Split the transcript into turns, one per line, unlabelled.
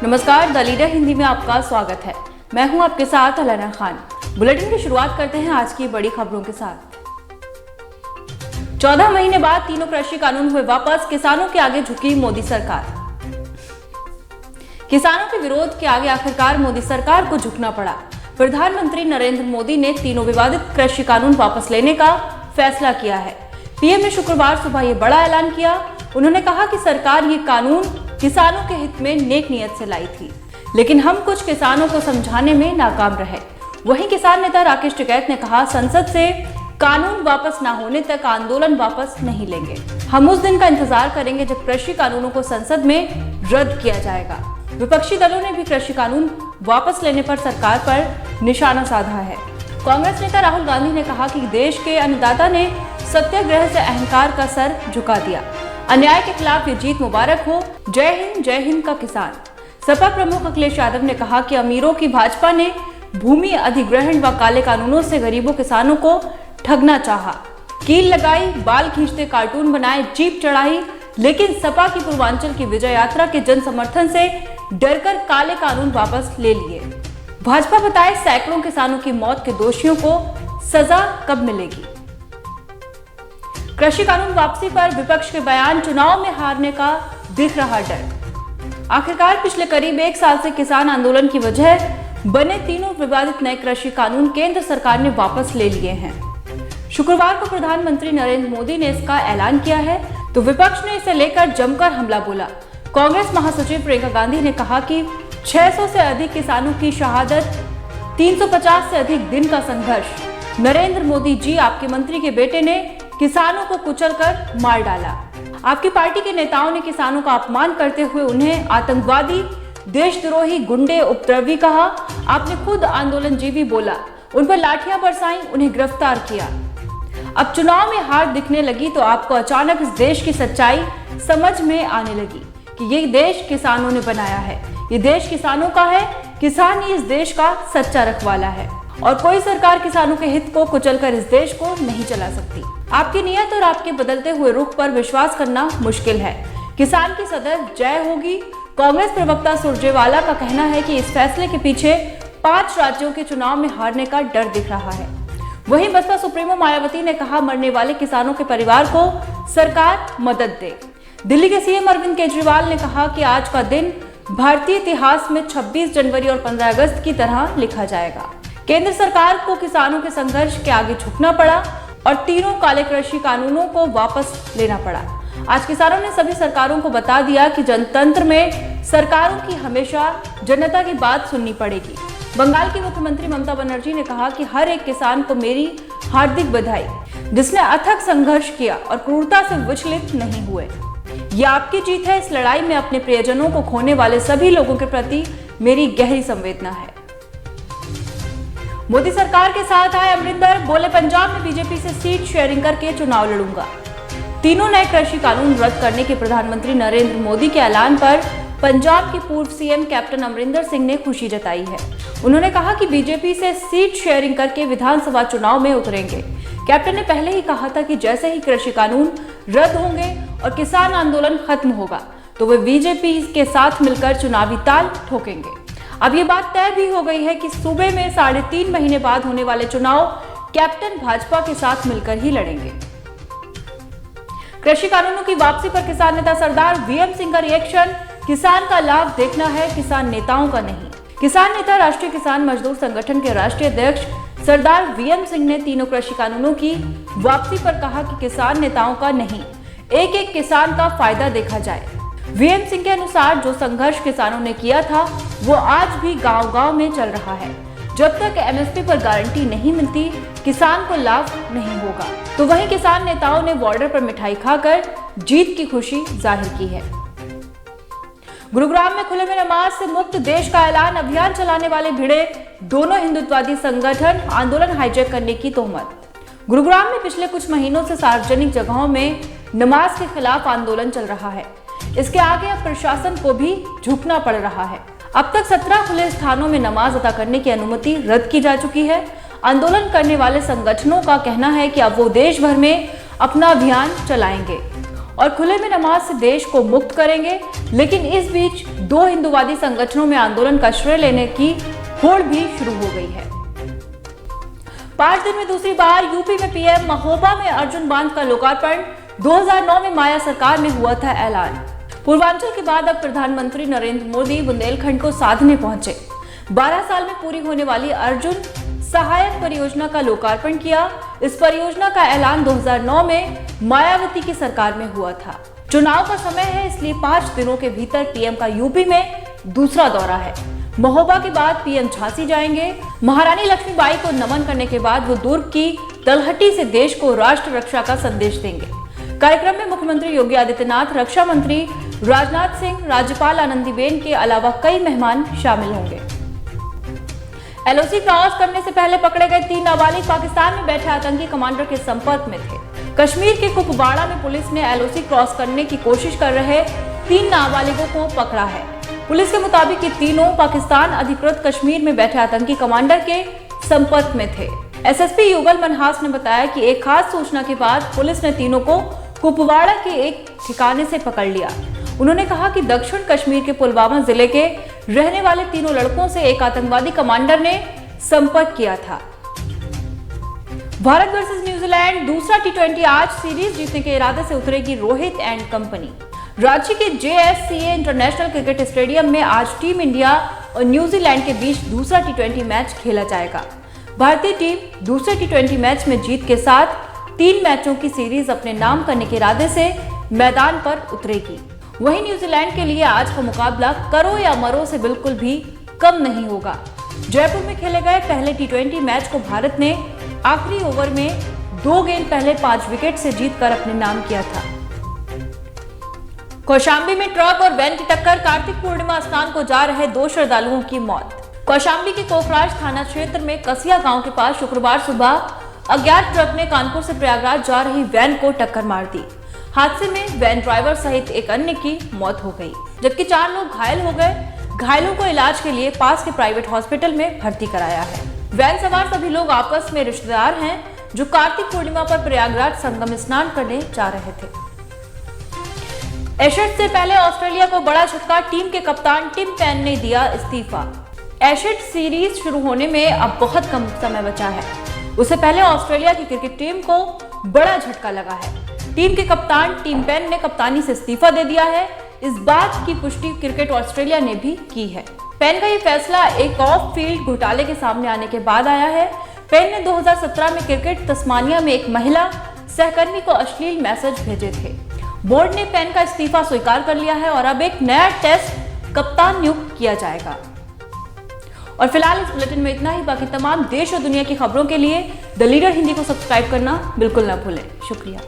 नमस्कार, the leader Hindi में आपका स्वागत है। मैं हूं आपके साथ अलाना खान। बुलेटिन की शुरुआत करते हैं आज की बड़ी खबरों के साथ। 14 महीने बाद तीनों कृषि कानून हुए वापस, किसानों के आगे झुकी मोदी सरकार। किसानों के विरोध के आगे आखिरकार मोदी सरकार को झुकना पड़ा। प्रधानमंत्री नरेंद्र मोदी ने तीनों विवादित कृषि कानून वापस लेने का फैसला किया है। पीएम ने शुक्रवार सुबह ये बड़ा ऐलान किया। उन्होंने कहा कि सरकार ये कानून किसानों के हित में नेक नियत से लाई थी, लेकिन हम कुछ किसानों को समझाने में नाकाम रहे। वहीं किसान नेता राकेश टिकैत ने कहा, संसद से कानून वापस न होने तक आंदोलन वापस नहीं लेंगे। हम उस दिन का इंतजार करेंगे जब कृषि कानूनों को संसद में रद्द किया जाएगा। विपक्षी दलों ने भी कृषि कानून वापस लेने पर सरकार पर निशाना साधा है। कांग्रेस नेता राहुल गांधी ने कहा कि देश के अन्नदाता ने सत्याग्रह से अहंकार का सर झुका दिया। अन्याय के खिलाफ ये जीत मुबारक हो। जय हिंद का किसान। सपा प्रमुख अखिलेश यादव ने कहा कि अमीरों की भाजपा ने भूमि अधिग्रहण व काले कानूनों से गरीबों किसानों को ठगना चाहा। कील लगाई, बाल खींचते कार्टून बनाए, जीप चढ़ाई, लेकिन सपा की पूर्वांचल की विजय यात्रा के जन समर्थन से डरकर काले कानून वापस ले लिए। भाजपा बताए सैकड़ों किसानों की मौत के दोषियों को सजा कब मिलेगी। कृषि कानून वापसी पर विपक्ष के बयान, चुनाव में हारने का दिख रहा डर। आखिरकार पिछले करीब 1 साल से किसान आंदोलन की वजह बने तीनों विवादित नए कृषि कानून केंद्र सरकार ने वापस ले लिए हैं। शुक्रवार को प्रधानमंत्री नरेंद्र मोदी ने इसका ऐलान किया है, तो विपक्ष ने इसे लेकर जमकर हमला बोला। कांग्रेस महासचिव प्रियंका गांधी ने कहा कि 600 से अधिक किसानों की शहादत, 350 से अधिक दिन का संघर्ष। नरेंद्र मोदी जी, आपके मंत्री के बेटे ने किसानों को कुचलकर मार डाला। आपकी पार्टी के नेताओं ने किसानों का अपमान करते हुए उन्हें आतंकवादी, देशद्रोही, गुंडे, उपद्रवी कहा। आपने खुद आंदोलनजीवी बोला, उन पर लाठियां बरसाई, उन्हें गिरफ्तार किया। अब चुनाव में हार दिखने लगी तो आपको अचानक इस देश की सच्चाई समझ में आने लगी कि ये देश किसानों ने बनाया है, ये देश किसानों का है, किसान ही इस देश का सच्चा रखवाला है और कोई सरकार किसानों के हित को कुचलकर इस देश को नहीं चला सकती। आपकी नियत और आपके बदलते हुए रुख पर विश्वास करना मुश्किल है। किसान की सदैव जय होगी। कांग्रेस प्रवक्ता सुरजेवाला का कहना है कि इस फैसले के पीछे 5 राज्यों के चुनाव में हारने का डर दिख रहा है। वहीं बसपा सुप्रीमो मायावती ने कहा, मरने वाले किसानों के परिवार को सरकार मदद दे। दिल्ली के सीएम अरविंद केजरीवाल ने कहा कि आज का दिन भारतीय इतिहास में 26 जनवरी और 15 अगस्त की तरह लिखा जाएगा। केंद्र सरकार को किसानों के संघर्ष के आगे झुकना पड़ा और तीनों काले कृषि कानूनों को वापस लेना पड़ा। आज किसानों ने सभी सरकारों को बता दिया कि जनतंत्र में सरकारों की हमेशा जनता की बात सुननी पड़ेगी। बंगाल की मुख्यमंत्री ममता बनर्जी ने कहा कि हर एक किसान को मेरी हार्दिक बधाई, जिसने अथक संघर्ष किया और क्रूरता से विचलित नहीं हुए। ये आपकी जीत है। इस लड़ाई में अपने प्रियजनों को खोने वाले सभी लोगों के प्रति मेरी गहरी संवेदना है। मोदी सरकार के साथ आए अमरिंदर, बोले पंजाब में बीजेपी से सीट शेयरिंग करके चुनाव लड़ूंगा। तीनों नए कृषि कानून रद्द करने के प्रधानमंत्री नरेंद्र मोदी के ऐलान पर पंजाब के पूर्व सीएम कैप्टन अमरिंदर सिंह ने खुशी जताई है। उन्होंने कहा कि बीजेपी से सीट शेयरिंग करके विधानसभा चुनाव में उतरेंगे। कैप्टन ने पहले ही कहा था कि जैसे ही कृषि कानून रद्द होंगे और किसान आंदोलन खत्म होगा तो वे बीजेपी के साथ मिलकर चुनावी ताल ठोकेंगे। अब ये बात तय भी हो गई है कि सूबे में 3.5 महीने बाद होने वाले चुनाव कैप्टन भाजपा के साथ मिलकर ही लड़ेंगे। कृषि कानूनों की वापसी पर किसान नेता सरदार वीएम सिंह का रिएक्शन, किसान का लाभ देखना है, किसान नेताओं का नहीं। किसान नेता राष्ट्रीय किसान मजदूर संगठन के राष्ट्रीय अध्यक्ष सरदार वीएम सिंह ने तीनों कृषि कानूनों की वापसी पर कहा कि किसान नेताओं का नहीं, एक एक किसान का फायदा देखा जाए। वीएम सिंह के अनुसार जो संघर्ष किसानों ने किया था वो आज भी गांव-गांव में चल रहा है। जब तक एमएसपी पर गारंटी नहीं मिलती, किसान को लाभ नहीं होगा। तो वहीं किसान नेताओं ने बॉर्डर पर मिठाई खाकर जीत की खुशी जाहिर की है। गुरुग्राम में खुले में नमाज से मुक्त देश का ऐलान, अभियान चलाने वाले भिड़े दोनों हिंदुत्ववादी संगठन, आंदोलन हाईजैक करने की तोहमत। गुरुग्राम में पिछले कुछ महीनों से सार्वजनिक जगहों में नमाज के खिलाफ आंदोलन चल रहा है। इसके आगे अब प्रशासन को भी झुकना पड़ रहा है। अब तक 17 खुले स्थानों में नमाज अदा करने की अनुमति रद्द की जा चुकी है। आंदोलन करने वाले संगठनों का कहना है कि अब वो देश भर में अपना अभियान चलाएंगे। और खुले में नमाज से देश को मुक्त करेंगे। लेकिन इस बीच दो हिंदूवादी संगठनों में आंदोलन का श्रेय लेने की होड़ भी शुरू हो गई है। 5 दिन में दूसरी बार यूपी में पीएम महोबा में अर्जुन बांध का लोकार्पण। 2009 में माया सरकार में हुआ था ऐलान। पूर्वांचल के बाद अब प्रधानमंत्री नरेंद्र मोदी बुंदेलखंड को साधने पहुंचे। 12 साल में पूरी होने वाली अर्जुन सहायक परियोजना का लोकार्पण किया। इस परियोजना का ऐलान 2009 में मायावती की सरकार में हुआ था। चुनाव का समय है, इसलिए 5 दिनों के भीतर पीएम का यूपी में दूसरा दौरा है। महोबा के बाद पीएम झांसी जाएंगे। महारानी लक्ष्मीबाई को नमन करने के बाद वो दुर्ग की तलहटी से देश को राष्ट्र रक्षा का संदेश देंगे। कार्यक्रम में मुख्यमंत्री योगी आदित्यनाथ, रक्षा मंत्री राजनाथ सिंह, राज्यपाल आनंदीबेन के अलावा कई मेहमान शामिल होंगे। एलओसी क्रॉस करने से पहले पकड़े गए 3 नाबालिग पाकिस्तान में बैठे आतंकी कमांडर के संपर्क में थे। कश्मीर के कुपवाड़ा में पुलिस ने एलओसी क्रॉस करने की कोशिश कर रहे 3 नाबालिगों को पकड़ा है। पुलिस के मुताबिक ये तीनों पाकिस्तान अधिकृत कश्मीर में बैठे आतंकी कमांडर के संपर्क में थे। एसएसपी युगल मनहास ने बताया कि एक खास सूचना के बाद पुलिस ने तीनों को कुपवाड़ा के एक ठिकाने से पकड़ लिया। उन्होंने कहा कि दक्षिण कश्मीर के पुलवामा जिले के रहने वाले तीनों लड़कों से एक आतंकवादी कमांडर ने संपर्क किया था। भारत वर्सेस न्यूजीलैंड दूसरा टी20 आज सीरीज जीतने के इरादे से उतरेगी रोहित एंड कंपनी। रांची के JSCA इंटरनेशनल क्रिकेट स्टेडियम में आज टीम इंडिया और न्यूजीलैंड के बीच दूसरा टी20 मैच खेला जाएगा। भारतीय टीम दूसरे टी20 मैच में जीत के साथ 3 मैचों की सीरीज अपने नाम करने के इरादे से मैदान पर उतरेगी। वहीं न्यूजीलैंड के लिए आज का मुकाबला करो या मरो से बिल्कुल भी कम नहीं होगा। जयपुर में खेले गए पहले टी20 मैच को भारत ने आखिरी ओवर में 2 गेंद पहले 5 विकेट से जीतकर अपने नाम किया था। कौशाम्बी में ट्रक और वैन की टक्कर, कार्तिक पूर्णिमा स्नान को जा रहे 2 श्रद्धालुओं की मौत। कौशाम्बी के कोकराज थाना क्षेत्र में कसिया गांव के पास शुक्रवार सुबह अज्ञात ट्रक ने कानपुर से प्रयागराज जा रही वैन को टक्कर मार दी। हादसे में वैन ड्राइवर सहित एक अन्य की मौत हो गई, जबकि 4 लोग घायल हो गए। घायलों को इलाज के लिए पास के प्राइवेट हॉस्पिटल में भर्ती कराया है। वैन सवार सभी लोग आपस में रिश्तेदार हैं, जो कार्तिक पूर्णिमा पर प्रयागराज संगम स्नान करने जा रहे थे। एशेज से पहले ऑस्ट्रेलिया को बड़ा झटका, टीम के कप्तान टिम पेन ने दिया इस्तीफा। एशेज सीरीज शुरू होने में अब बहुत कम समय बचा है। उससे पहले ऑस्ट्रेलिया की क्रिकेट टीम को बड़ा झटका लगा है। टीम के कप्तान टिम पेन ने कप्तानी से इस्तीफा दे दिया है। इस बात की पुष्टि क्रिकेट ऑस्ट्रेलिया ने भी की है। पेन का ये फैसला एक ऑफ फील्ड घोटाले के सामने आने के बाद आया है। पेन ने 2017 में क्रिकेट तस्मानिया में एक महिला सहकर्मी को अश्लील मैसेज भेजे थे। बोर्ड ने पेन का इस्तीफा स्वीकार कर लिया है और अब एक नया टेस्ट कप्तान नियुक्त किया जाएगा। और फिलहाल इस बुलेटिन में इतना ही। बाकी तमाम देश और दुनिया की खबरों के लिए द लीडर हिंदी को सब्सक्राइब करना बिल्कुल ना भूलें। शुक्रिया।